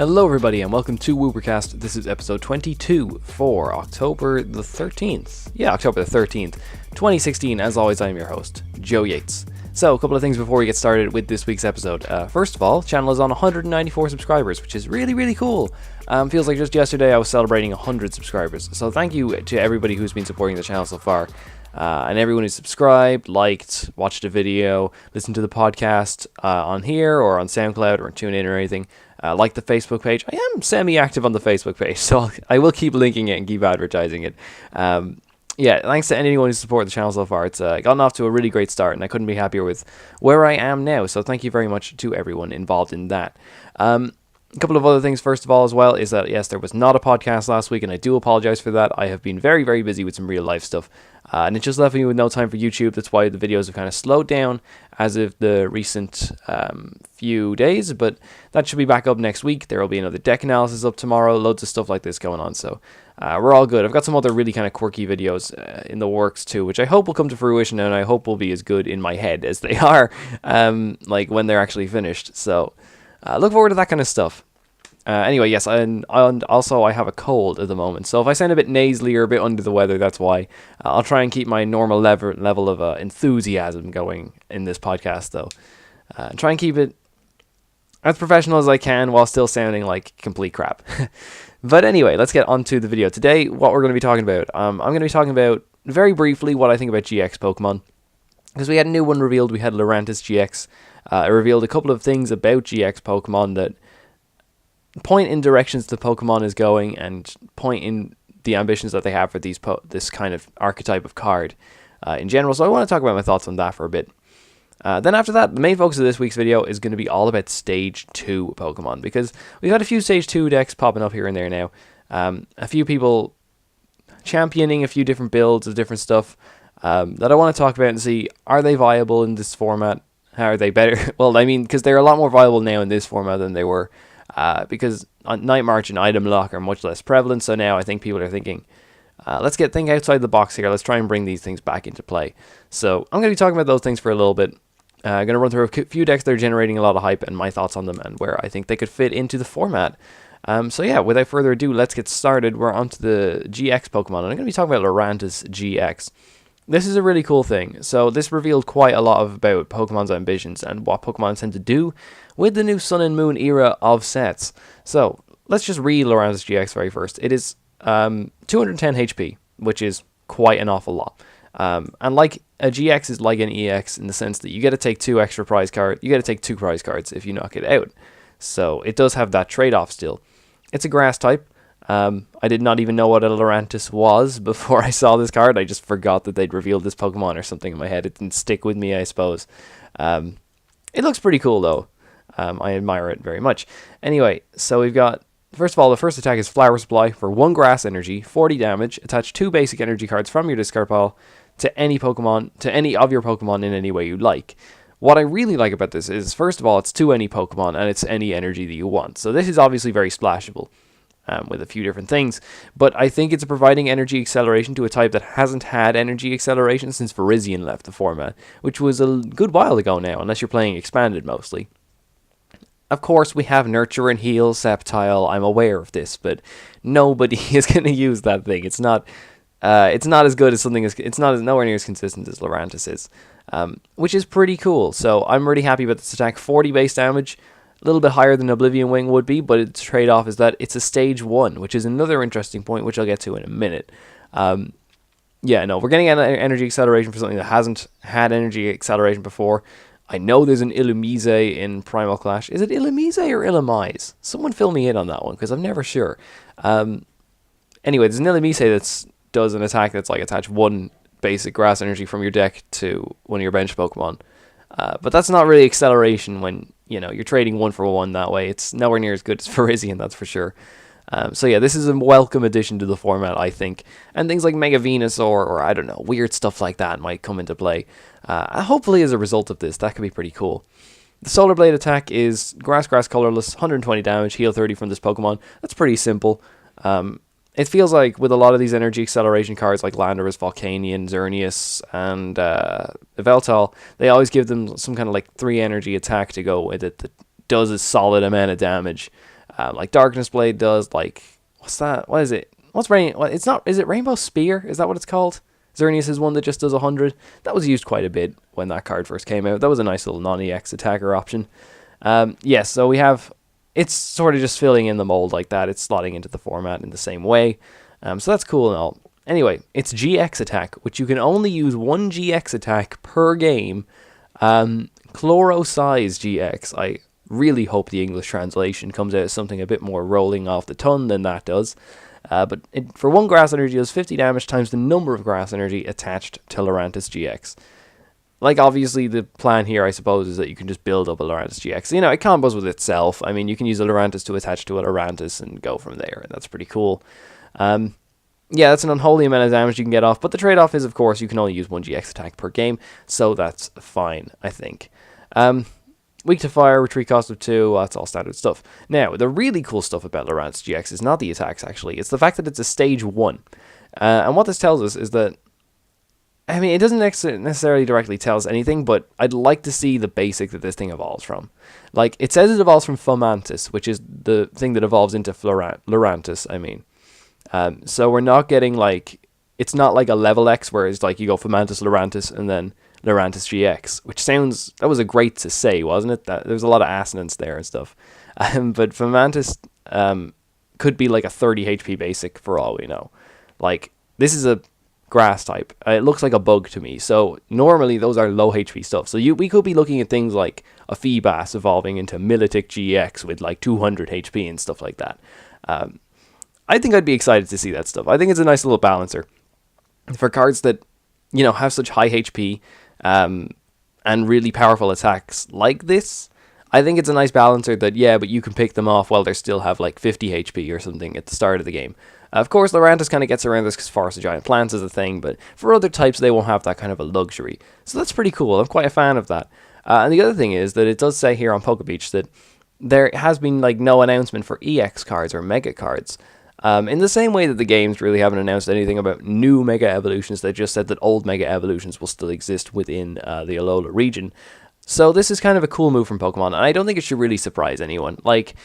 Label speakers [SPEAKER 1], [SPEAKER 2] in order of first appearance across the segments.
[SPEAKER 1] Hello everybody and welcome to Woopercast. This is episode 22 for October the 13th. Yeah, October the 13th, 2016. As always, I'm your host, Joe Yates. So, a couple of things before we get started with this week's episode. First of all, the channel is on 194 subscribers, which is really cool. Feels like just yesterday I was celebrating 100 subscribers. So thank you to everybody who's been supporting the channel so far. And everyone who's subscribed, liked, watched a video, listened to the podcast on here or on SoundCloud or TuneIn or anything. Like the Facebook page. I am semi-active on the Facebook page, so I will keep linking it and keep advertising it. Yeah, thanks to anyone who's supported the channel so far. It's gotten off to a really great start, and I couldn't be happier with where I am now. So thank you very much to everyone involved in that. A couple of other things, first of all, as well, is that, yes, there was not a podcast last week, and I do apologize for that. I have been very busy with some real-life stuff, and it just left me with no time for YouTube. That's why the videos have kind of slowed down as of the recent few days, but that should be back up next week. There will be another deck analysis up tomorrow, loads of stuff like this going on, so we're all good. I've got some other really kind of quirky videos in the works, too, which I hope will come to fruition, and I hope will be as good in my head as they are, like when they're actually finished, so... look forward to that kind of stuff. Anyway, yes, and also I have a cold at the moment, so if I sound a bit nasally or a bit under the weather, that's why. I'll try and keep my normal level of enthusiasm going in this podcast, though. Try and keep it as professional as I can while still sounding like complete crap. But anyway, let's get on to the video. Today, what we're going to be talking about. I'm going to be talking about, very briefly, what I think about GX Pokemon. Because we had a new one revealed. We had Lurantis GX. It revealed a couple of things about GX Pokemon that point in directions the Pokemon is going and point in the ambitions that they have for this kind of archetype of card in general. So I want to talk about my thoughts on that for a bit. Then after that, the main focus of this week's video is going to be all about Stage 2 Pokemon, because we've had a few Stage 2 decks popping up here and there now. A few people championing a few different builds of different stuff that I want to talk about and see, are they viable in this format? How are they better? Well, I mean, because they're a lot more viable now in this format than they were, because Night March and Item Lock are much less prevalent, so now I think people are thinking, let's think outside the box here, let's try and bring these things back into play. So I'm going to be talking about those things for a little bit. I'm going to run through a few decks that are generating a lot of hype and my thoughts on them and where I think they could fit into the format. So yeah, without further ado, let's get started. We're on to the GX Pokemon, and I'm going to be talking about Lurantis GX. This is a really cool thing. So this revealed quite a lot about Pokemon's ambitions and what Pokemon tend to do with the new Sun and Moon era of sets. So let's just read Lurantis GX very first. It is 210 HP, which is quite an awful lot. And like a GX is like an EX in the sense that you get to take two prize cards if you knock it out. So it does have that trade-off still. It's a grass type. I did not even know what a Lurantis was before I saw this card. I just forgot that they'd revealed this Pokemon or something in my head. It didn't stick with me, I suppose. It looks pretty cool, though. I admire it very much. Anyway, so we've got, first of all, the first attack is Flower Supply for 1 grass energy, 40 damage. Attach 2 basic energy cards from your discard pile to any of your Pokemon in any way you like. What I really like about this is, first of all, it's to any Pokemon, and it's any energy that you want. So this is obviously very splashable. With a few different things, but I think it's providing energy acceleration to a type that hasn't had energy acceleration since Virizion left the format, which was a good while ago now, unless you're playing Expanded mostly. Of course, we have Nurture and Heal, Sceptile. I'm aware of this, but nobody is going to use that thing. It's not as good as something it's nowhere near as consistent as Lurantis is, which is pretty cool. So I'm really happy about this attack. 40 base damage. A little bit higher than Oblivion Wing would be, but its trade-off is that it's a Stage 1, which is another interesting point, which I'll get to in a minute. Yeah, no, we're getting an energy acceleration for something that hasn't had energy acceleration before. I know there's an Illumise in Primal Clash. Is it Illumise or Illumise? Someone fill me in on that one, because I'm never sure. Anyway, there's an Illumise that does an attack that's like attach 1 basic grass energy from your deck to one of your bench Pokemon. But that's not really acceleration when, you're trading 1 for 1 that way. It's nowhere near as good as Virizion, that's for sure. So yeah, this is a welcome addition to the format, I think. And things like Mega Venusaur or I don't know, weird stuff like that might come into play. Hopefully as a result of this, that could be pretty cool. The Solar Blade attack is Grass, Colorless, 120 damage, heal 30 from this Pokemon. That's pretty simple. It feels like with a lot of these energy acceleration cards like Landorus, Volcanion, Xerneas, and Yveltal, they always give them some kind of like 3 energy attack to go with it that does a solid amount of damage. like Darkness Blade does. Like, what's that? What is it? What's Rain? What, it's not. Is it Rainbow Spear? Is that what it's called? Xerneas is one that just does 100. That was used quite a bit when that card first came out. That was a nice little non-EX attacker option. Yes, so we have... It's sort of just filling in the mold like that. It's slotting into the format in the same way. So that's cool and all. Anyway, it's GX attack, which you can only use one GX attack per game. Chloro Size GX. I really hope the English translation comes out as something a bit more rolling off the tongue than that does. But for one grass energy, it does 50 damage times the number of grass energy attached to Lurantis GX. Like, obviously, the plan here, I suppose, is that you can just build up a Lurantis GX. You know, it combos with itself. I mean, you can use a Lurantis to attach to a Lurantis and go from there. That's pretty cool. Yeah, that's an unholy amount of damage you can get off. But the trade-off is, of course, you can only use one GX attack per game. So that's fine, I think. Weak to fire, retreat cost of 2, that's all standard stuff. Now, the really cool stuff about Lurantis GX is not the attacks, actually. It's the fact that it's a stage 1. And what this tells us is that, I mean, it doesn't necessarily directly tell us anything, but I'd like to see the basic that this thing evolves from. Like, it says it evolves from Fomantis, which is the thing that evolves into Lurantis, I mean. So we're not getting, like, it's not like a level X, where it's like you go Fomantis, Lurantis, and then Lurantis GX, which sounds, that was a great to say, wasn't it? That there's a lot of assonance there and stuff. But Fomantis could be like a 30 HP basic for all we know. Like, this is a grass type. It looks like a bug to me. So normally those are low HP stuff. So we could be looking at things like a Feebas evolving into Milotic GX with like 200 HP and stuff like that. I think I'd be excited to see that stuff. I think it's a nice little balancer for cards that, you know, have such high HP and really powerful attacks like this. I think it's a nice balancer that, yeah, but you can pick them off while they still have like 50 HP or something at the start of the game. Of course, Lurantis kind of gets around this because Forest of Giant Plants is a thing, but for other types, they won't have that kind of a luxury. So that's pretty cool. I'm quite a fan of that. And the other thing is that it does say here on Pokebeach that there has been like no announcement for EX cards or Mega cards. In the same way that the games really haven't announced anything about new Mega Evolutions, they just said that old Mega Evolutions will still exist within the Alola region. So this is kind of a cool move from Pokemon, and I don't think it should really surprise anyone. Like,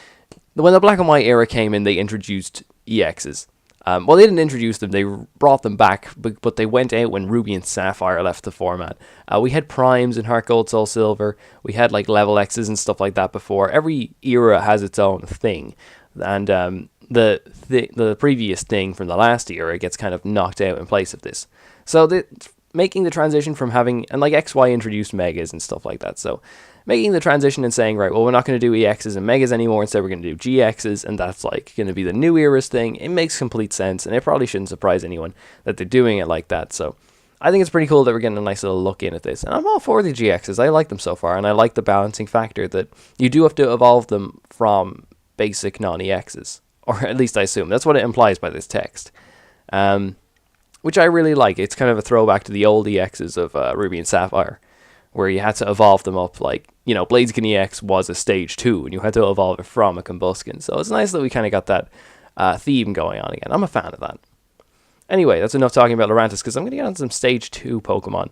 [SPEAKER 1] when the Black and White era came in, they introduced EXs. Well, they didn't introduce them, they brought them back, but they went out when Ruby and Sapphire left the format. We had Primes in Heart Gold, Soul Silver, we had like Level X's and stuff like that before. Every era has its own thing, and the previous thing from the last era gets kind of knocked out in place of this. So making the transition from having, and like XY introduced Megas and stuff like that, so making the transition and saying, right, well, we're not going to do EXs and Megas anymore, instead we're going to do GXs, and that's like going to be the new era's thing. It makes complete sense, and it probably shouldn't surprise anyone that they're doing it like that. So I think it's pretty cool that we're getting a nice little look in at this, and I'm all for the GXs. I like them so far, and I like the balancing factor that you do have to evolve them from basic non-EXs, or at least I assume. That's what it implies by this text, which I really like. It's kind of a throwback to the old EXs of Ruby and Sapphire, where you had to evolve them up, like, you know, Blaziken EX was a stage 2, and you had to evolve it from a Combusken. So it's nice that we kind of got that theme going on again. I'm a fan of that. Anyway, that's enough talking about Lurantis, because I'm going to get on some stage 2 Pokemon.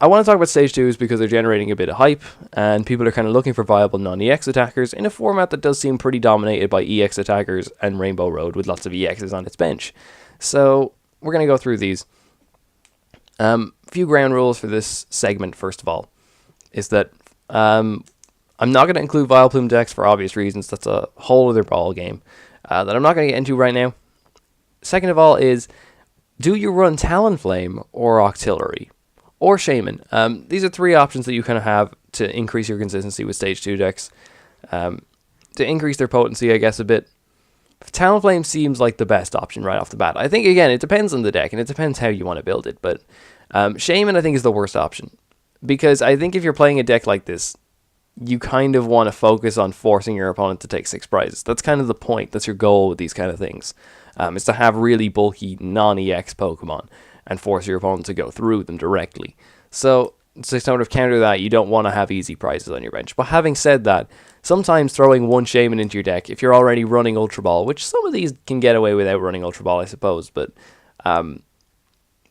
[SPEAKER 1] I want to talk about stage 2s because they're generating a bit of hype, and people are kind of looking for viable non-EX attackers in a format that does seem pretty dominated by EX attackers and Rainbow Road with lots of EXs on its bench. So we're going to go through these. Few ground rules for this segment, first of all, is that I'm not going to include Vileplume decks for obvious reasons. That's a whole other ball game that I'm not going to get into right now. Second of all is, do you run Talonflame or Octillery or Shaman? These are three options that you kind of have to increase your consistency with stage 2 decks, to increase their potency, I guess, a bit. Talonflame seems like the best option right off the bat. I think, again, it depends on the deck, and it depends how you want to build it, but Shaman, I think, is the worst option, because I think if you're playing a deck like this, you kind of want to focus on forcing your opponent to take 6 prizes. That's kind of the point. That's your goal with these kind of things, is to have really bulky non-EX Pokemon and force your opponent to go through them directly. So to sort of counter that, you don't want to have easy prizes on your bench. But having said that, sometimes throwing one Shaman into your deck, if you're already running Ultra Ball, which some of these can get away without running Ultra Ball, I suppose, but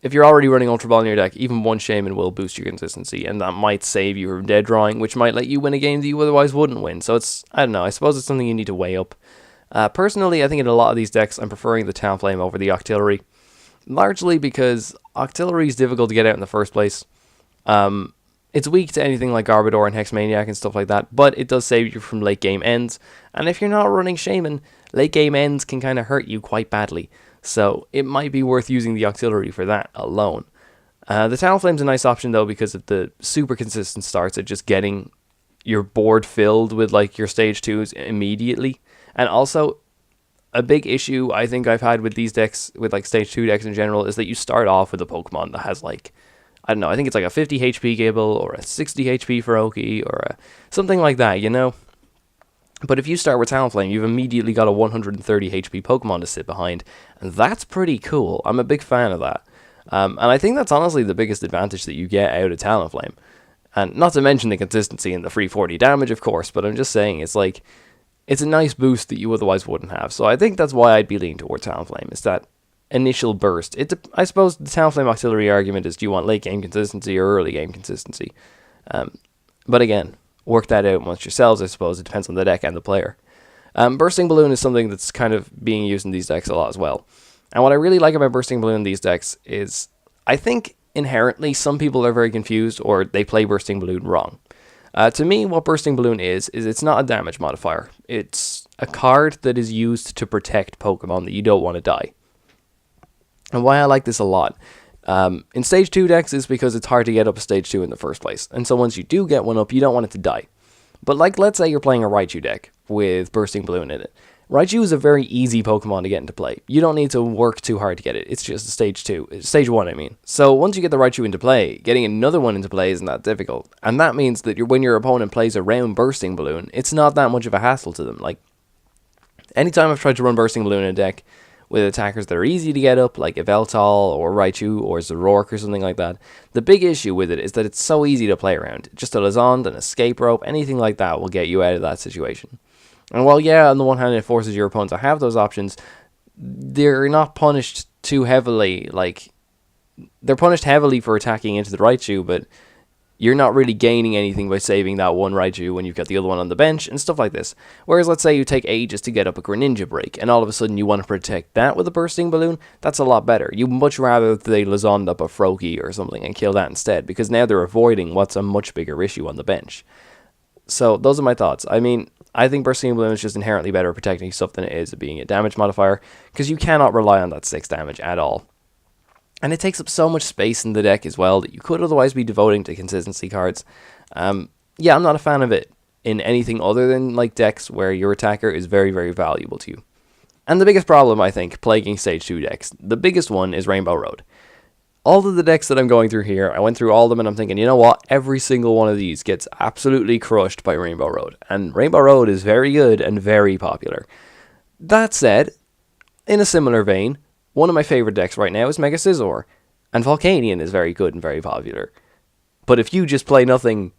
[SPEAKER 1] if you're already running Ultra Ball in your deck, even one Shaman will boost your consistency, and that might save you from dead drawing, which might let you win a game that you otherwise wouldn't win. So it's, I don't know, I suppose it's something you need to weigh up. Personally, I think in a lot of these decks, I'm preferring the Talonflame over the Octillery, largely because Octillery is difficult to get out in the first place. It's weak to anything like Garbodor and Hexmaniac and stuff like that, but it does save you from late game ends, and if you're not running Shaman, late game ends can kind of hurt you quite badly, so it might be worth using the Octillery for that alone. The Talonflame's a nice option though because of the super consistent starts at just getting your board filled with like your stage 2s immediately, and also a big issue I think I've had with these decks, with like stage 2 decks in general, is that you start off with a Pokemon that has like, I don't know, I think it's like a 50 HP Gibble or a 60 HP Feroki or something like that, you know? But if you start with Talonflame, you've immediately got a 130 HP Pokemon to sit behind, and that's pretty cool. I'm a big fan of that. And I think that's honestly the biggest advantage that you get out of Talonflame. And not to mention the consistency and the free 40 damage, of course, but I'm just saying, it's like, it's a nice boost that you otherwise wouldn't have. So I think that's why I'd be leaning towards Talonflame, is that initial burst. I suppose the Talonflame Auxiliary argument is, do you want late game consistency or early game consistency? But again, work that out amongst yourselves, I suppose. It depends on the deck and the player. Bursting Balloon is something that's kind of being used in these decks a lot as well. And what I really like about Bursting Balloon in these decks is, I think inherently some people are very confused or they play Bursting Balloon wrong. To me, what Bursting Balloon is it's not a damage modifier. It's a card that is used to protect Pokemon that you don't want to die. And why I like this a lot, in stage 2 decks is because it's hard to get up a stage 2 in the first place. And so once you do get one up, you don't want it to die. But like, let's say you're playing a Raichu deck with Bursting Balloon in it. Raichu is a very easy Pokemon to get into play. You don't need to work too hard to get it. It's just stage 1, I mean. So once you get the Raichu into play, getting another one into play isn't that difficult. And that means that when your opponent plays around Bursting Balloon, it's not that much of a hassle to them. Like, anytime I've tried to run Bursting Balloon in a deck with attackers that are easy to get up, like Yveltal or Raichu or Zoroark or something like that, the big issue with it is that it's so easy to play around. Just a Lizond, an Escape Rope, anything like that will get you out of that situation. And while, yeah, on the one hand it forces your opponent to have those options, they're not punished too heavily. Like, they're punished heavily for attacking into the Raichu, but you're not really gaining anything by saving that one Raichu when you've got the other one on the bench and stuff like this. Whereas let's say you take ages to get up a Greninja Break and all of a sudden you want to protect that with a Bursting Balloon, that's a lot better. You'd much rather they Lizond up a Froakie or something and kill that instead, because now they're avoiding what's a much bigger issue on the bench. So those are my thoughts. I mean, I think Bursting Balloon is just inherently better at protecting stuff than it is at being a damage modifier, because you cannot rely on that 6 damage at all. And it takes up so much space in the deck as well that you could otherwise be devoting to consistency cards. Yeah, I'm not a fan of it in anything other than like decks where your attacker is very, very valuable to you. And the biggest problem, I think, plaguing Stage 2 decks, the biggest one is Rainbow Road. All of the decks that I'm going through here, I went through all of them and I'm thinking, you know what, every single one of these gets absolutely crushed by Rainbow Road. And Rainbow Road is very good and very popular. That said, in a similar vein, one of my favorite decks right now is Mega Scizor, and Volcanion is very good and very popular. But if you just play nothing,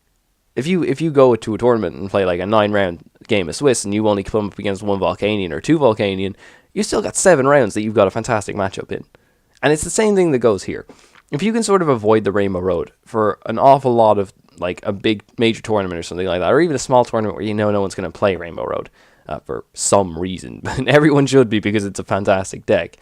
[SPEAKER 1] if you go to a tournament and play like a 9-round game of Swiss and you only come up against one Volcanion or two Volcanion, you still got 7 rounds that you've got a fantastic matchup in. And it's the same thing that goes here. If you can sort of avoid the Rainbow Road for an awful lot of like a big major tournament or something like that, or even a small tournament where you know no one's going to play Rainbow Road for some reason, but everyone should be because it's a fantastic deck.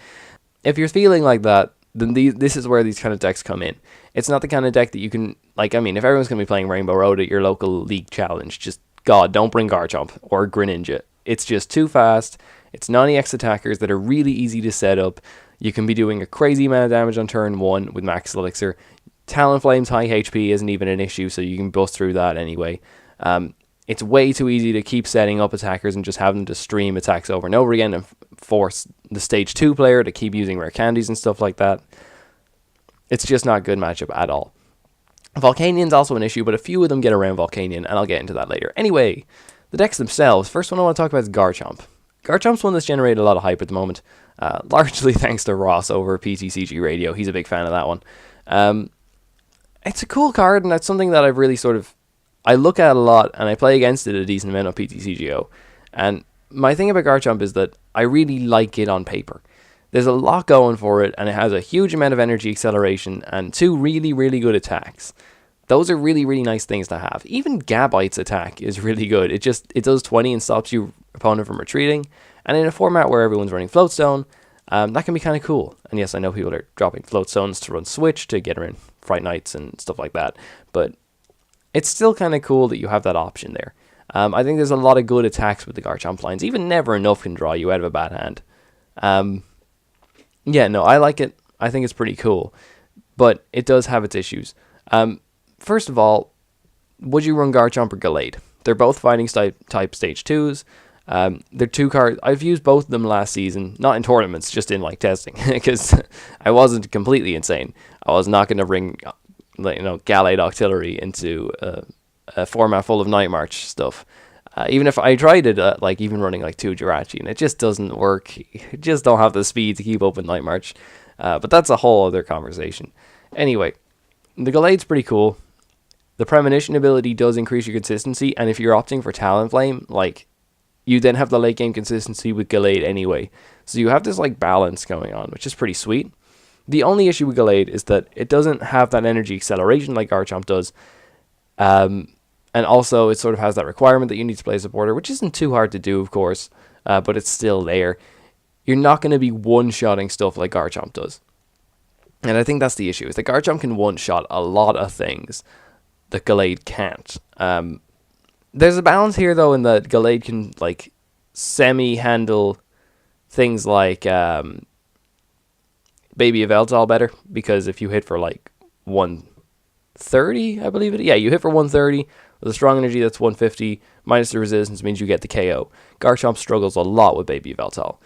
[SPEAKER 1] If you're feeling like that, then this is where these kind of decks come in. It's not the kind of deck that you can, like, I mean, if everyone's going to be playing Rainbow Road at your local league challenge, just, God, don't bring Garchomp or Greninja. It's just too fast. It's 90x attackers that are really easy to set up. You can be doing a crazy amount of damage on turn 1 with Max Elixir. Talonflame's high HP isn't even an issue, so you can bust through that anyway. It's way too easy to keep setting up attackers and just have them to stream attacks over and over again and force the Stage 2 player to keep using rare candies and stuff like that. It's just not a good matchup at all. Volcanion's also an issue, but a few of them get around Volcanion, and I'll get into that later. Anyway, the decks themselves. First one I want to talk about is Garchomp. Garchomp's one that's generated a lot of hype at the moment, largely thanks to Ross over PTCG Radio. He's a big fan of that one. It's a cool card, and that's something that I've really sort of... I look at a lot, and I play against it a decent amount on PTCGO. And my thing about Garchomp is that I really like it on paper. There's a lot going for it, and it has a huge amount of energy acceleration and 2 really, really good attacks. Those are really, really nice things to have. Even Gabite's attack is really good. It does 20 and stops your opponent from retreating. And in a format where everyone's running Floatstone, that can be kind of cool. And yes, I know people are dropping Floatstones to run Switch to get around Fright Nights and stuff like that, but it's still kind of cool that you have that option there. I think there's a lot of good attacks with the Garchomp lines. Even Never Enough can draw you out of a bad hand. Yeah, no, I like it. I think it's pretty cool, but it does have its issues. First of all, would you run Garchomp or Gallade? They're both fighting type stage 2s. They're 2 cards. I've used both of them last season, not in tournaments, just in like testing, because I wasn't completely insane. I was not going to bring, Gallade Octillery into a format full of Night March stuff. Even if I tried it, even running like 2 Jirachi, and it just doesn't work. You just don't have the speed to keep up with Night March. But that's a whole other conversation. Anyway, the Gallade's pretty cool. The Premonition ability does increase your consistency, and if you're opting for Talonflame, you then have the late game consistency with Gallade anyway. So you have this balance going on, which is pretty sweet. The only issue with Gallade is that it doesn't have that energy acceleration like Garchomp does. And also it sort of has that requirement that you need to play a supporter, which isn't too hard to do, of course, but it's still there. You're not going to be one-shotting stuff like Garchomp does. And I think that's the issue, is that Garchomp can one-shot a lot of things that Gallade can't. There's a balance here, though, in that Gallade can, semi-handle things like Baby Yveltal better, because if you hit for, 130, I believe it. Yeah, you hit for 130 with a strong energy that's 150, minus the resistance means you get the KO. Garchomp struggles a lot with Baby Yveltal.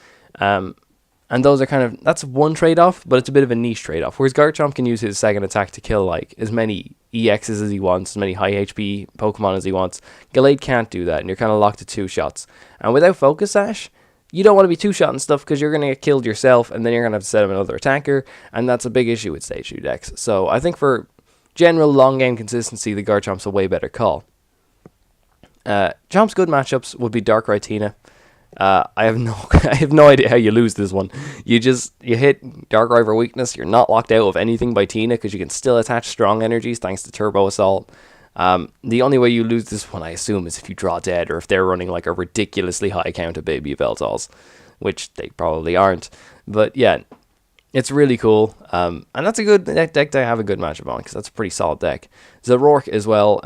[SPEAKER 1] And those are that's one trade-off, but it's a bit of a niche trade-off. Whereas Garchomp can use his second attack to kill, as many EXs as he wants, as many high HP Pokemon as he wants. Gallade can't do that, and you're kind of locked to 2 shots. And without Focus Sash, you don't want to be 2-shotting stuff because you're going to get killed yourself, and then you're going to have to set up another attacker, and that's a big issue with Stage 2 decks. So I think for general long-game consistency, the Garchomp's a way better call. Chomp's good matchups would be Darkrai Tina. I have no idea how you lose this one. You hit Darkrai for weakness. You're not locked out of anything by Tina because you can still attach strong energies thanks to Turbo Assault. The only way you lose this one, I assume, is if you draw dead or if they're running a ridiculously high count of Baby Yveltals, which they probably aren't. But yeah, it's really cool. And that's a good deck to have a good matchup on because that's a pretty solid deck. Zoroark as well.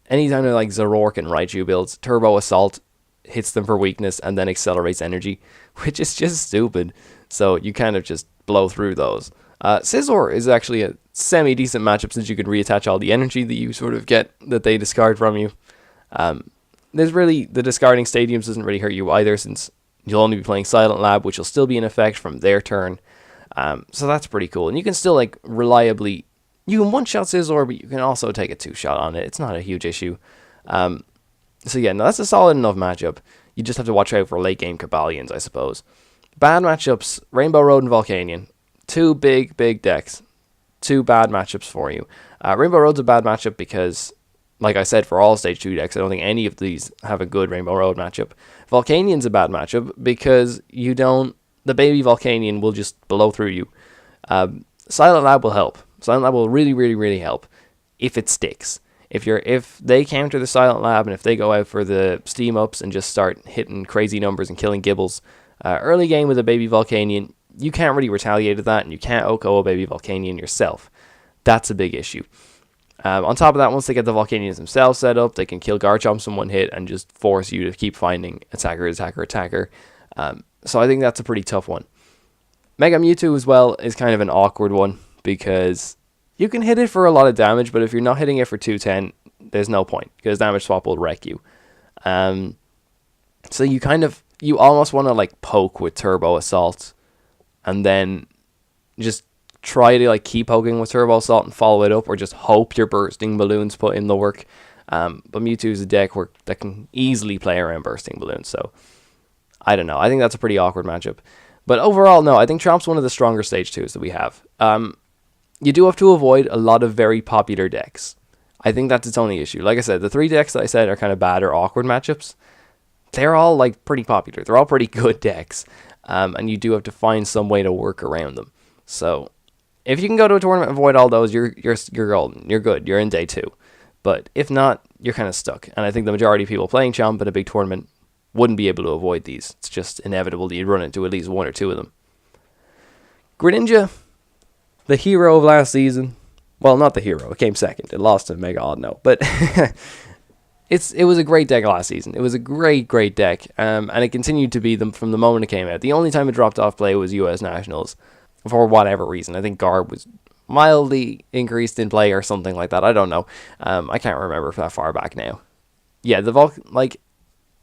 [SPEAKER 1] Anytime I Zoroark and Raichu builds, Turbo Assault hits them for weakness and then accelerates energy, which is just stupid. So you kind of just blow through those. Scizor is actually a semi-decent matchup since you can reattach all the energy that you sort of get that they discard from you. The discarding stadiums doesn't really hurt you either since you'll only be playing Silent Lab, which will still be in effect from their turn. So that's pretty cool. And you can still reliably, you can one-shot Scizor, but you can also take a 2-shot on it. It's not a huge issue. So yeah, no, that's a solid enough matchup. You just have to watch out for late game Cobalions, I suppose. Bad matchups, Rainbow Road and Volcanion. 2 big decks. 2 bad matchups for you. Rainbow Road's a bad matchup because, like I said, for all Stage 2 decks, I don't think any of these have a good Rainbow Road matchup. Volcanion's a bad matchup because the baby Volcanion will just blow through you. Silent Lab will help. Silent Lab will really, really, really help if it sticks. If they counter the Silent Lab and if they go out for the steam ups and just start hitting crazy numbers and killing Gibbles, early game with a baby Volcanion, you can't really retaliate at that, and you can't OHKO a baby Volcanion yourself. That's a big issue. On top of that, once they get the Volcanions themselves set up, they can kill Garchomps in one hit and just force you to keep finding attacker. So I think that's a pretty tough one. Mega Mewtwo as well is kind of an awkward one because you can hit it for a lot of damage, but if you're not hitting it for 210, there's no point because damage swap will wreck you. So you almost want to poke with Turbo Assault and then just try to keep poking with Turbo Assault and follow it up, or just hope your Bursting Balloons put in the work. But Mewtwo is a deck that can easily play around Bursting Balloons, so I don't know. I think that's a pretty awkward matchup. But overall, no, I think Chomp's one of the stronger Stage 2s that we have. You do have to avoid a lot of very popular decks. I think that's its only issue. Like I said, the 3 decks that I said are kind of bad or awkward matchups. They're all pretty popular. They're all pretty good decks. And you do have to find some way to work around them. So if you can go to a tournament and avoid all those, you're golden. You're good. You're in day 2. But if not, you're kind of stuck. And I think the majority of people playing Chomp in a big tournament wouldn't be able to avoid these. It's just inevitable that you'd run into at least one or two of them. Greninja, the hero of last season. Well, not the hero. It came second. It lost to Mega Oddno. But it was a great deck last season. It was a great deck. And it continued to be them from the moment it came out. The only time it dropped off play was US Nationals. For whatever reason. I think Garb was mildly increased in play or something like that. I don't know. I can't remember that far back now. Yeah,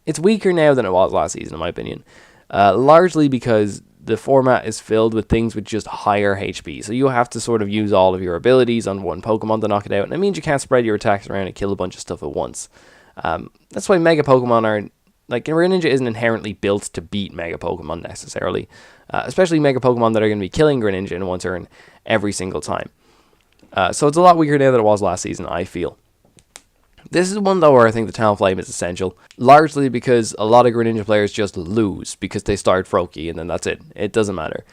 [SPEAKER 1] it's weaker now than it was last season, in my opinion. Largely because the format is filled with things with just higher HP. So you have to sort of use all of your abilities on one Pokemon to knock it out. And it means you can't spread your attacks around and kill a bunch of stuff at once. That's why Mega Pokemon are... Like, Greninja isn't inherently built to beat Mega Pokemon necessarily. Especially Mega Pokemon that are going to be killing Greninja in one turn every single time. So it's a lot weaker now than it was last season, I feel. This is one, though, where I think the Talonflame is essential. Largely because a lot of Greninja players just lose because they start Froakie and then that's it. It doesn't matter.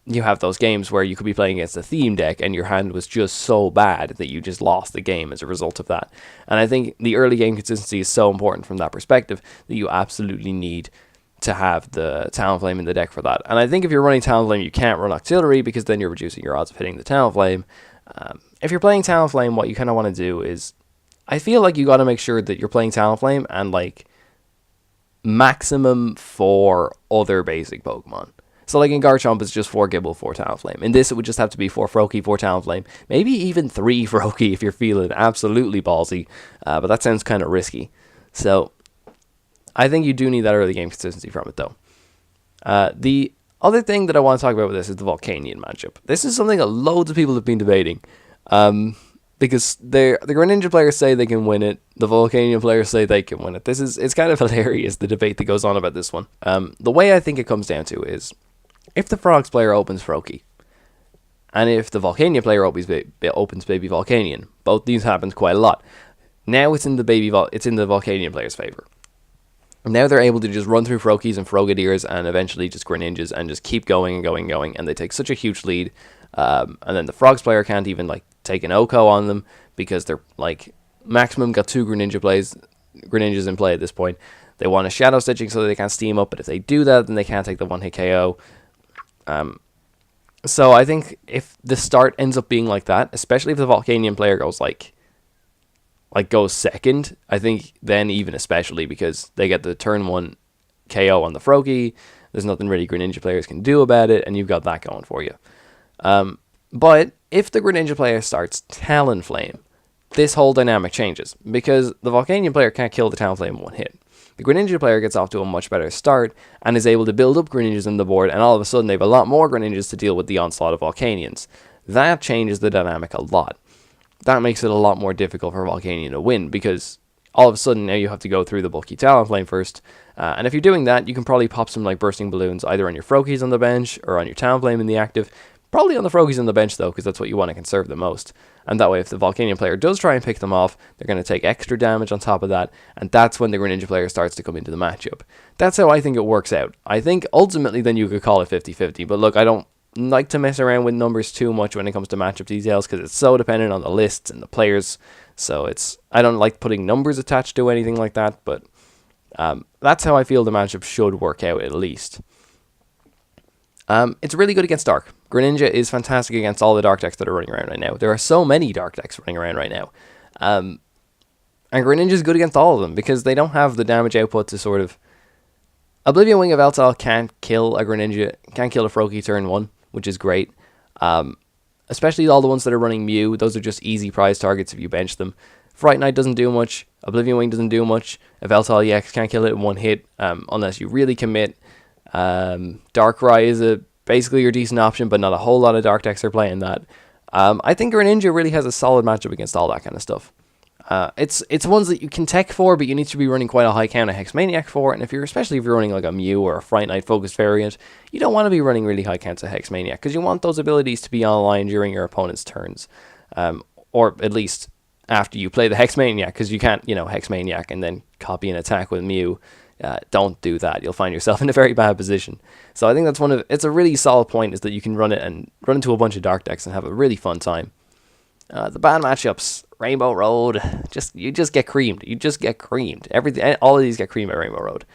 [SPEAKER 1] You have those games where you could be playing against a theme deck and your hand was just so bad that you just lost the game as a result of that. And I think the early game consistency is so important from that perspective that you absolutely need to have the Talonflame in the deck for that. And I think if you're running Talonflame, you can't run Auxiliary because then you're reducing your odds of hitting the Talonflame. If you're playing Talonflame, what you kind of want to do is... I feel like you got to make sure that you're playing Talonflame and like maximum 4 other basic Pokemon. So like in Garchomp, it's just 4 Gible, 4 Talonflame. In this, it would just have to be 4 Froakie, 4 Talonflame. Maybe even 3 Froakie if you're feeling absolutely ballsy. But that sounds kind of risky. So I think you do need that early game consistency from it though. The other thing that I want to talk about with this is the Volcanion matchup. This is something that loads of people have been debating. Because the Greninja players say they can win it, the Volcanion players say they can win it. It's kind of hilarious, the debate that goes on about this one. The way I think it comes down to is, if the Frogs player opens Froakie, and if the Volcanion player opens Baby Volcanion, both these happens quite a lot. Now it's in the Volcanion player's favor. Now they're able to just run through Froakies and Frogadiers and eventually just Greninjas and just keep going and going and going, and they take such a huge lead. And then the Frogs player can't even like take an Oko on them because they're like maximum got 2 Greninjas in play at this point. They want a Shadow Stitching so that they can't steam up, but if they do that, then they can't take the 1-hit KO. So I think if the start ends up being like that, especially if the Volcanion player goes goes second, I think then even especially because they get the turn 1 KO on the Froakie, there's nothing really Greninja players can do about it, and you've got that going for you. But if the Greninja player starts Talonflame, this whole dynamic changes, because the Volcanion player can't kill the Talonflame in one hit. The Greninja player gets off to a much better start, and is able to build up Greninjas on the board, and all of a sudden they have a lot more Greninjas to deal with the onslaught of Volcanions. That changes the dynamic a lot. That makes it a lot more difficult for Volcanion to win, because all of a sudden now you have to go through the bulky Talonflame first, and if you're doing that, you can probably pop some like Bursting Balloons either on your Froakies on the bench, or on your Talonflame in the active. Probably on the Froakies on the bench though, because that's what you want to conserve the most. And that way, if the Volcanion player does try and pick them off, they're going to take extra damage on top of that, and that's when the Greninja player starts to come into the matchup. That's how I think it works out. I think ultimately then you could call it 50-50, but look, I don't like to mess around with numbers too much when it comes to matchup details, because it's so dependent on the lists and the players, so I don't like putting numbers attached to anything like that, but that's how I feel the matchup should work out at least. It's really good against Dark. Greninja is fantastic against all the Dark decks that are running around right now. There are so many Dark decks running around right now. And Greninja is good against all of them because they don't have the damage output to sort of... Oblivion Wing of Eltal can't kill a Greninja, can't kill a Froakie turn 1, which is great. Especially all the ones that are running Mew. Those are just easy prize targets if you bench them. Fright Knight doesn't do much. Oblivion Wing doesn't do much. If Eltal EX can't kill it in one hit unless you really commit. Darkrai is basically your decent option, but not a whole lot of Dark decks are playing that. I think Greninja really has a solid matchup against all that kind of stuff. It's ones that you can tech for, but you need to be running quite a high count of Hexmaniac for, and especially if you're running like a Mew or a Fright Knight focused variant, you don't want to be running really high counts of Hexmaniac, because you want those abilities to be online during your opponent's turns. Or at least after you play the Hexmaniac, because you can't, Hexmaniac and then copy an attack with Mew. Don't do that. You'll find yourself in a very bad position. So I think it's a really solid point, is that you can run it and run into a bunch of Dark decks and have a really fun time. The bad matchups Rainbow Road, you just get creamed. You just get creamed. All of these get creamed at Rainbow Road.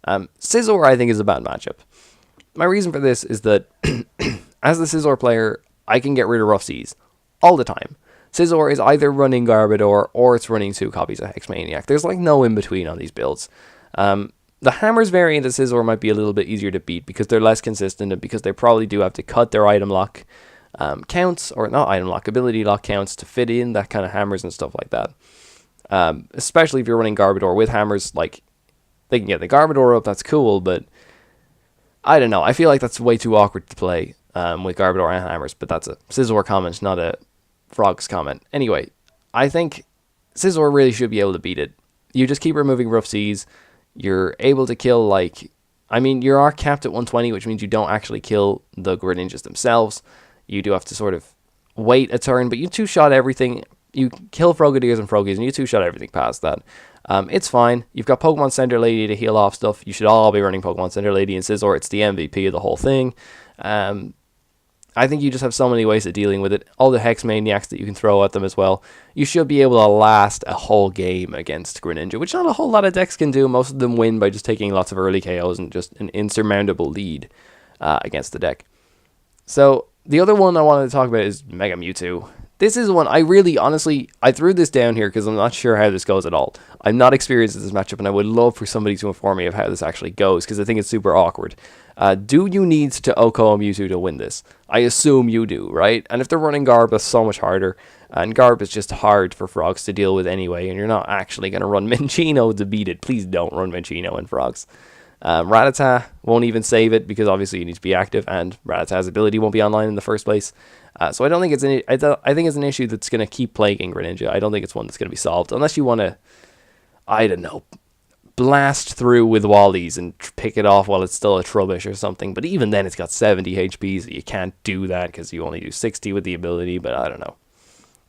[SPEAKER 1] Scizor, I think, is a bad matchup. My reason for this is that as the Scizor player, I can get rid of Rough Seas all the time. Scizor is either running Garbodor or it's running 2 copies of Hexmaniac. There's like no in between on these builds. The Hammers variant of Scizor might be a little bit easier to beat because they're less consistent and because they probably do have to cut their item lock counts, or not item lock, ability lock counts to fit in that kind of Hammers and stuff like that. Especially if you're running Garbodor with Hammers, like they can get the Garbodor up, that's cool, but I don't know. I feel like that's way too awkward to play with Garbodor and Hammers, but that's a Scizor comment, not a Frogs comment. Anyway, I think Scizor really should be able to beat it. You just keep removing Rough Seas. You're able to kill, like, I mean, you are capped at 120, which means you don't actually kill the Greninjas themselves. You do have to sort of wait a turn, but you two-shot everything. You kill Frogadiers and Frogies, and you two-shot everything past that. It's fine. You've got Pokemon Center Lady to heal off stuff. You should all be running Pokemon Center Lady and Scizor. It's the MVP of the whole thing. I think you just have so many ways of dealing with it. All the Hex Maniacs that you can throw at them as well. You should be able to last a whole game against Greninja, which not a whole lot of decks can do. Most of them win by just taking lots of early KOs and just an insurmountable lead against the deck. So the other one I wanted to talk about is Mega Mewtwo. This is one I really, honestly, I threw this down here because I'm not sure how this goes at all. I'm not experienced in this matchup, and I would love for somebody to inform me of how this actually goes because I think it's super awkward. Do you need to OHKO a Mewtwo to win this? I assume you do, right? And if they're running Garb, that's so much harder. And Garb is just hard for Frogs to deal with anyway, and you're not actually going to run Minccino to beat it. Please don't run Minccino in Frogs. Rattata won't even save it because obviously you need to be active, and Rattata's ability won't be online in the first place. So I don't think it's I think it's an issue that's going to keep plaguing Greninja. I don't think it's one that's going to be solved unless you want to, I don't know, blast through with Wallies and pick it off while it's still a Trubbish or something. But even then, it's got 70 HP, so you can't do that because you only do 60 with the ability. But I don't know.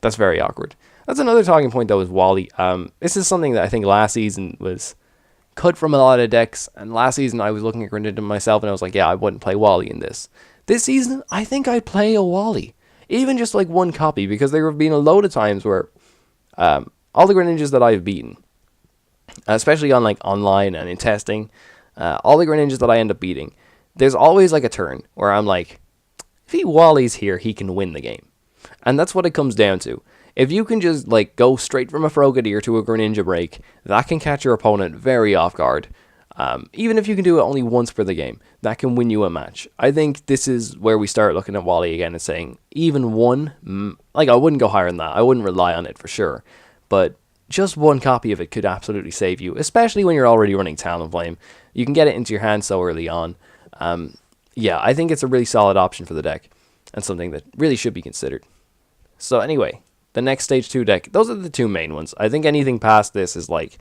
[SPEAKER 1] That's very awkward. That's another talking point though, is Wally. This is something that I think last season was cut from a lot of decks, and last season I was looking at Greninja myself and I was like, yeah, I wouldn't play Wally in this. This season, I think I'd play a Wally. Even just like one copy, because there have been a load of times where all the Greninjas that I've beaten, especially on like online and in testing, all the Greninjas that I end up beating, there's always like a turn where I'm like, if he Wally's here, he can win the game. And that's what it comes down to. If you can just like go straight from a Frogadier to a Greninja break, that can catch your opponent very off guard. Even if you can do it only once per the game, that can win you a match. I think this is where we start looking at Wally again and saying, even one, like I wouldn't go higher than that. I wouldn't rely on it for sure. But just one copy of it could absolutely save you, especially when you're already running Talonflame. You can get it into your hand so early on. Yeah, I think it's a really solid option for the deck and something that really should be considered. So anyway, the next Stage 2 deck, those are the two main ones. I think anything past this is like,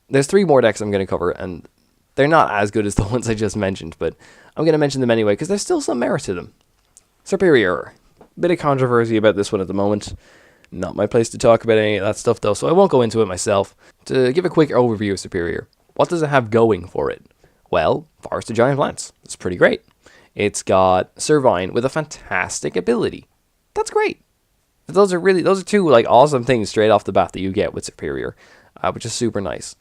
[SPEAKER 1] there's 3 more decks I'm going to cover, and they're not as good as the ones I just mentioned, but I'm going to mention them anyway, because there's still some merit to them. Serperior. Bit of controversy about this one at the moment. Not my place to talk about any of that stuff, though, so I won't go into it myself. To give a quick overview of Serperior, what does it have going for it? Well, Forest of Giant Plants. It's pretty great. It's got Servine with a fantastic ability. That's great. Those are two like awesome things straight off the bat that you get with Serperior, which is super nice.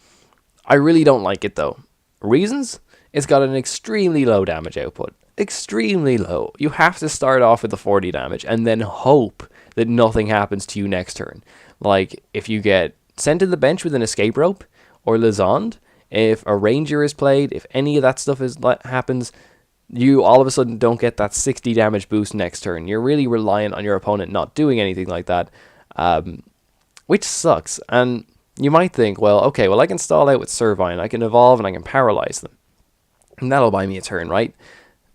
[SPEAKER 1] I really don't like it though. Reasons? It's got an extremely low damage output. Extremely low. You have to start off with the 40 damage and then hope that nothing happens to you next turn. Like if you get sent to the bench with an escape rope or Lizond, if a ranger is played, if any of that stuff happens, you all of a sudden don't get that 60 damage boost next turn. You're really reliant on your opponent not doing anything like that, which sucks. And you might think, well, okay, well I can stall out with Servine, I can evolve and I can paralyze them. And that'll buy me a turn, right?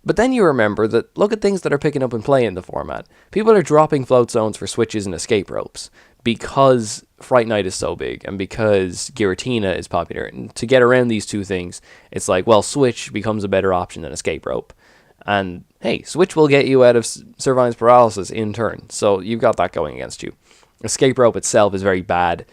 [SPEAKER 1] But then you remember that, look at things that are picking up and play in the format. People are dropping float zones for switches and escape ropes because Fright Knight is so big and because Giratina is popular. And to get around these two things, it's like, well, switch becomes a better option than escape rope. And hey, switch will get you out of Servine's paralysis in turn. So you've got that going against you. Escape rope itself is very bad.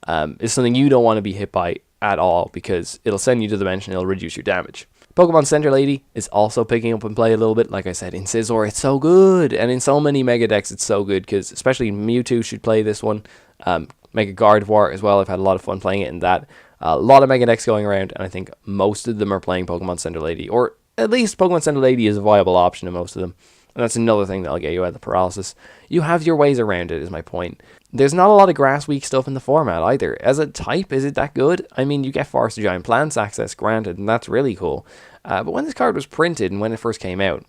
[SPEAKER 1] It's something you don't want to be hit by at all because it'll send you to the bench and it'll reduce your damage. Pokemon Center Lady is also picking up and play a little bit. Like I said, in Scizor, it's so good. And in so many Mega decks, it's so good because especially Mewtwo should play this one. Mega Gardevoir as well. I've had a lot of fun playing it in that. A lot of Mega decks going around, and I think most of them are playing Pokemon Center Lady, or at least Pokemon Center Lady is a viable option in most of them. And that's another thing that'll get you out of the paralysis. You have your ways around it, is my point. There's not a lot of grass weak stuff in the format either. As a type, is it that good? I mean, you get Forest of Giant Plants access granted, and that's really cool. But when this card was printed and when it first came out,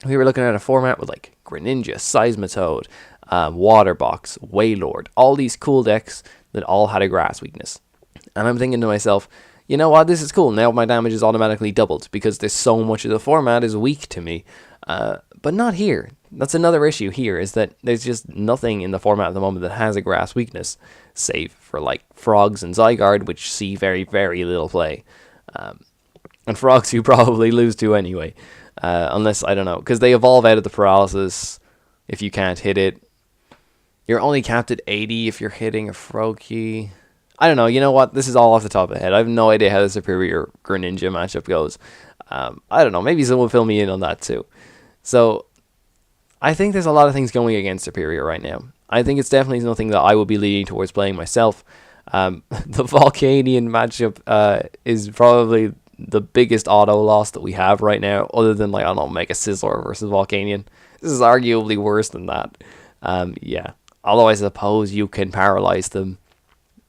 [SPEAKER 1] we were looking at a format with like Greninja, Seismitoad, Waterbox, Wailord, all these cool decks that all had a grass weakness. And I'm thinking to myself, you know what, this is cool. Now my damage is automatically doubled because there's so much of the format is weak to me. But not here. That's another issue here, is that there's just nothing in the format at the moment that has a grass weakness, save for like Frogs and Zygarde, which see very, very little play. And Frogs you probably lose to anyway, unless, I don't know, because they evolve out of the paralysis if you can't hit it. You're only capped at 80 if you're hitting a Froakie. I don't know, you know what, this is all off the top of the head. I have no idea how the Serperior Greninja matchup goes. I don't know, maybe someone will fill me in on that too. So, I think there's a lot of things going against Serperior right now. I think it's definitely something that I will be leaning towards playing myself. The Volcanion matchup is probably the biggest auto loss that we have right now, other than, like, I don't know, Mega Sizzler versus Volcanion. This is arguably worse than that. Yeah. Although I suppose you can paralyze them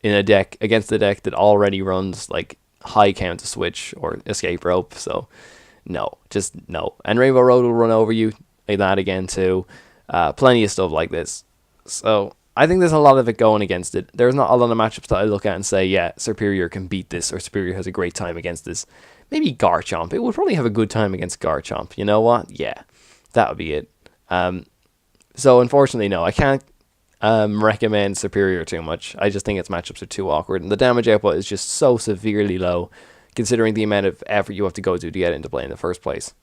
[SPEAKER 1] in a deck, against a deck that already runs, like, high counter switch or escape rope, so no, just no. And Rainbow Road will run over you like that again too. Plenty of stuff like this. So I think there's a lot of it going against it. There's not a lot of matchups that I look at and say, yeah, Serperior can beat this, or Serperior has a great time against this. Maybe Garchomp. It would probably have a good time against Garchomp. You know what? Yeah, that would be it. So unfortunately, no, I can't recommend Serperior too much. I just think its matchups are too awkward, and the damage output is just so severely low, considering the amount of effort you have to go to get into play in the first place.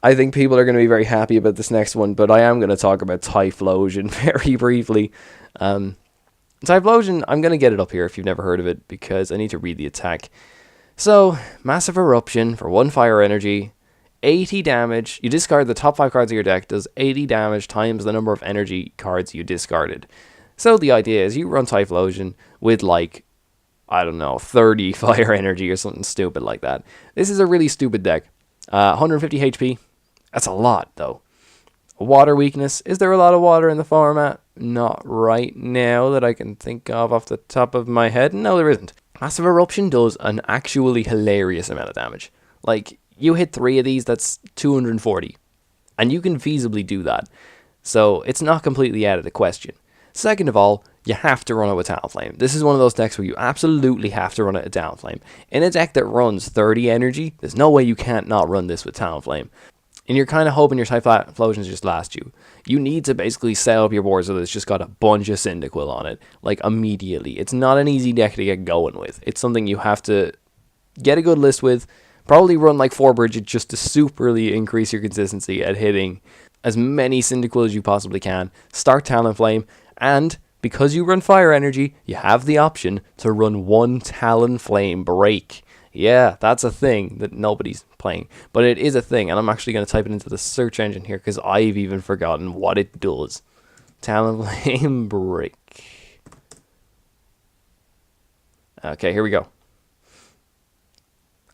[SPEAKER 1] I think people are going to be very happy about this next one, but I am going to talk about Typhlosion very briefly. Typhlosion, I'm going to get it up here if you've never heard of it, because I need to read the attack. So, Massive Eruption for 1 Fire Energy, 80 damage. You discard the top 5 cards of your deck, does 80 damage times the number of energy cards you discarded. So the idea is you run Typhlosion with, like, I don't know, 30 fire energy or something stupid like that. This is a really stupid deck. 150 HP. That's a lot, though. Water weakness. Is there a lot of water in the format? Not right now that I can think of off the top of my head. No, there isn't. Massive Eruption does an actually hilarious amount of damage. Like, you hit 3 of these, that's 240. And you can feasibly do that. So, it's not completely out of the question. Second of all, you have to run it with Talonflame. This is one of those decks where you absolutely have to run it with Talonflame. In a deck that runs 30 energy, there's no way you can't not run this with Talonflame. And you're kind of hoping your Typhlosions just last you. You need to basically set up your board so that it's just got a bunch of Cyndaquil on it, like, immediately. It's not an easy deck to get going with. It's something you have to get a good list with, probably run like 4 Bridget just to superly increase your consistency at hitting as many Cyndaquil as you possibly can. Start Talonflame, and because you run Fire Energy, you have the option to run 1 Talonflame Break. Yeah, that's a thing that nobody's playing, but it is a thing, and I'm actually going to type it into the search engine here because I've even forgotten what it does. Talonflame Break. Okay, here we go.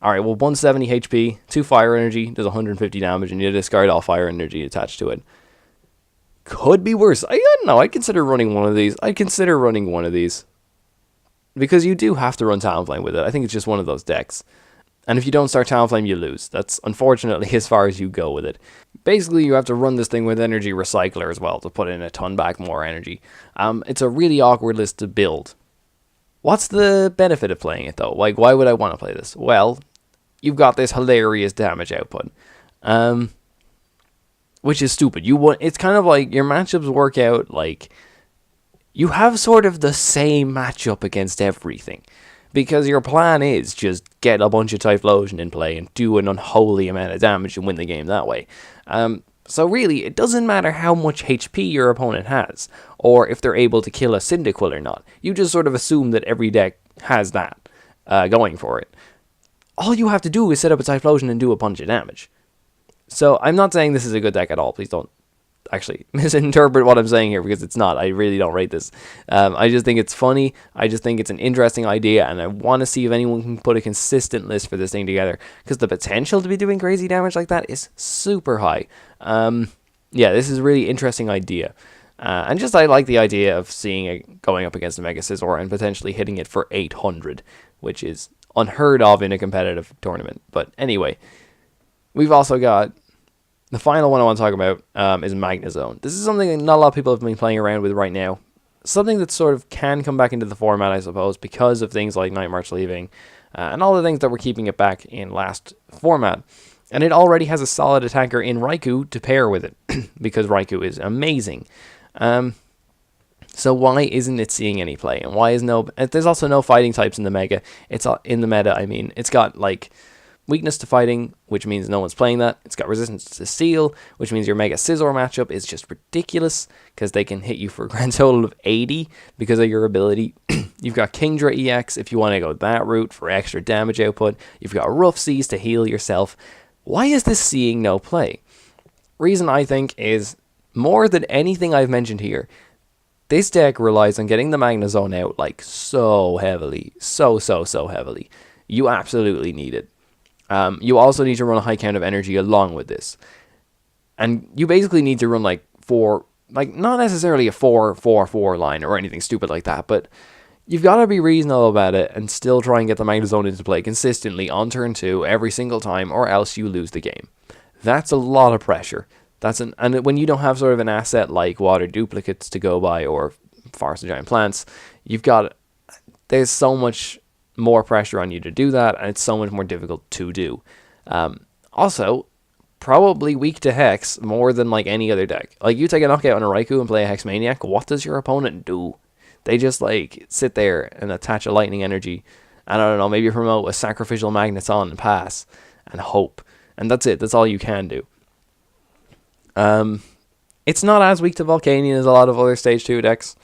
[SPEAKER 1] Alright, well, 170 HP, 2 Fire Energy, does 150 damage, and you discard all Fire Energy attached to it. Could be worse. I don't know. I'd consider running one of these. Because you do have to run Talonflame with it. I think it's just one of those decks. And if you don't start Talonflame, you lose. That's unfortunately as far as you go with it. Basically, you have to run this thing with Energy Recycler as well to put in a ton back more energy. It's a really awkward list to build. What's the benefit of playing it, though? Like, why would I want to play this? Well, you've got this hilarious damage output. Which is stupid. It's kind of like your matchups work out like you have sort of the same matchup against everything. Because your plan is just get a bunch of Typhlosion in play and do an unholy amount of damage and win the game that way. So really, it doesn't matter how much HP your opponent has, or if they're able to kill a Cyndaquil or not. You just sort of assume that every deck has that going for it. All you have to do is set up a Typhlosion and do a bunch of damage. So I'm not saying this is a good deck at all. Please don't. actually misinterpret what I'm saying here, because it's not. I really don't rate this. I just think it's funny. I just think it's an interesting idea, and I want to see if anyone can put a consistent list for this thing together, because the potential to be doing crazy damage like that is super high. Yeah, this is a really interesting idea. And just I like the idea of seeing it going up against a Mega Scizor and potentially hitting it for 800, which is unheard of in a competitive tournament. But anyway, we've also got the final one I want to talk about is Magnezone. This is something that not a lot of people have been playing around with right now. Something that sort of can come back into the format, I suppose, because of things like Night March leaving and all the things that were keeping it back in last format. And it already has a solid attacker in Raikou to pair with it, because Raikou is amazing. So why isn't it seeing any play? And why is there's also no fighting types in the Mega. It's in the meta, I mean. It's got, like, weakness to fighting, which means no one's playing that. It's got resistance to steel, which means your Mega Scizor matchup is just ridiculous, because they can hit you for a grand total of 80 because of your ability. You've got Kingdra EX if you want to go that route for extra damage output. You've got Rough Seas to heal yourself. Why is this seeing no play? Reason, I think, is more than anything I've mentioned here, this deck relies on getting the Magnezone out, like, so heavily. So heavily. You absolutely need it. You also need to run a high count of energy along with this. And you basically need to run, like, not necessarily a 4-4-4 line or anything stupid like that, but you've got to be reasonable about it and still try and get the Magnezone into play consistently on turn 2 every single time, or else you lose the game. That's a lot of pressure. And when you don't have sort of an asset like Water Duplicates to go by, or Forest of Giant Plants, there's so much more pressure on you to do that, and it's so much more difficult to do. Also, probably weak to Hex more than like any other deck. Like, you take a knockout on a Raikou and play a Hex Maniac, what does your opponent do? They just, like, sit there and attach a lightning energy, and I don't know, maybe promote a sacrificial Magnezone and pass, and hope. And that's it. That's all you can do. It's not as weak to Volcanion as a lot of other Stage 2 decks,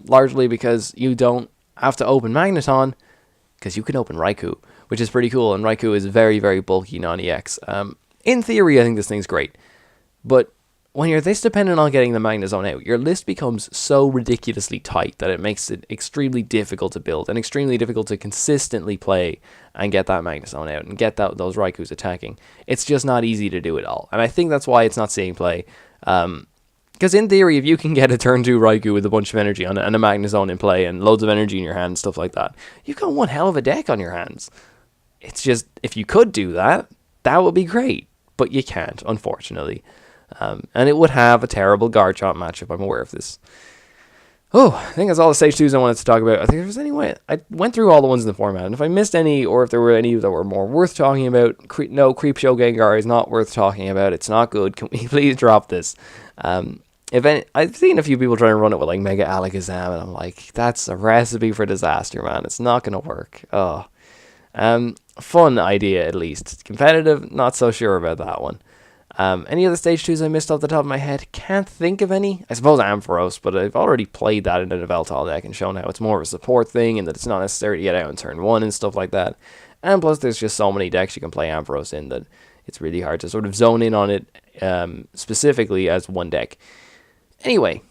[SPEAKER 1] largely because you don't have to open Magneton, because you can open Raikou, which is pretty cool, and Raikou is very, very bulky non-EX. In theory, I think this thing's great, but when you're this dependent on getting the Magnezone out, your list becomes so ridiculously tight that it makes it extremely difficult to build and extremely difficult to consistently play and get that Magnezone out and get those Raikous attacking. It's just not easy to do it all, and I think that's why it's not seeing play. Because in theory, if you can get a turn 2 Raikou with a bunch of energy on it and a Magnezone in play and loads of energy in your hand and stuff like that, you've got one hell of a deck on your hands. It's just, if you could do that, that would be great, but you can't, unfortunately. And it would have a terrible Garchomp matchup, I'm aware of this. Oh, I think that's all the Stage 2s I wanted to talk about. I think there was any way. I went through all the ones in the format, and if I missed any, or if there were any that were more worth talking about, no, Creepshow Gengar is not worth talking about. It's not good. Can we please drop this? I've seen a few people try and run it with like Mega Alakazam, and I'm like, that's a recipe for disaster, man. It's not going to work. Oh. Fun idea, at least. Competitive, not so sure about that one. Any other Stage 2s I missed off the top of my head? Can't think of any. I suppose Ampharos, but I've already played that in a Yveltal deck and shown how it's more of a support thing and that it's not necessary to get out in turn 1 and stuff like that. And plus, there's just so many decks you can play Ampharos in that it's really hard to sort of zone in on it specifically as one deck. Anyway,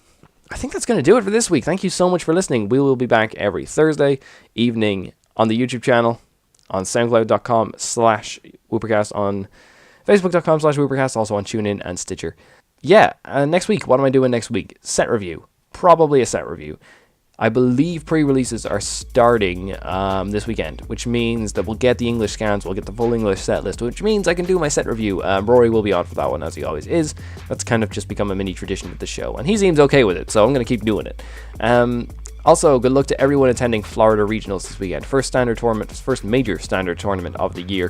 [SPEAKER 1] I think that's going to do it for this week. Thank you so much for listening. We will be back every Thursday evening on the YouTube channel, on soundcloud.com/Woopercast, on Facebook.com/Woopercast, also on TuneIn and Stitcher. Yeah, next week, what am I doing next week? Set review. Probably a set review. I believe pre-releases are starting this weekend, which means that we'll get the English scans, we'll get the full English set list, which means I can do my set review. Rory will be on for that one, as he always is. That's kind of just become a mini tradition with the show, and he seems okay with it, so I'm going to keep doing it. Also, good luck to everyone attending Florida Regionals this weekend. First major standard tournament of the year.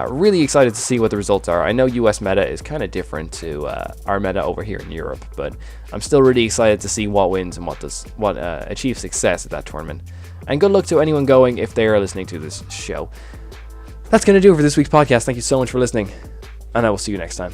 [SPEAKER 1] Really excited to see what the results are. I know US meta is kind of different to our meta over here in Europe, but I'm still really excited to see what wins and what achieves success at that tournament. And good luck to anyone going if they are listening to this show. That's going to do it for this week's podcast. Thank you so much for listening, and I will see you next time.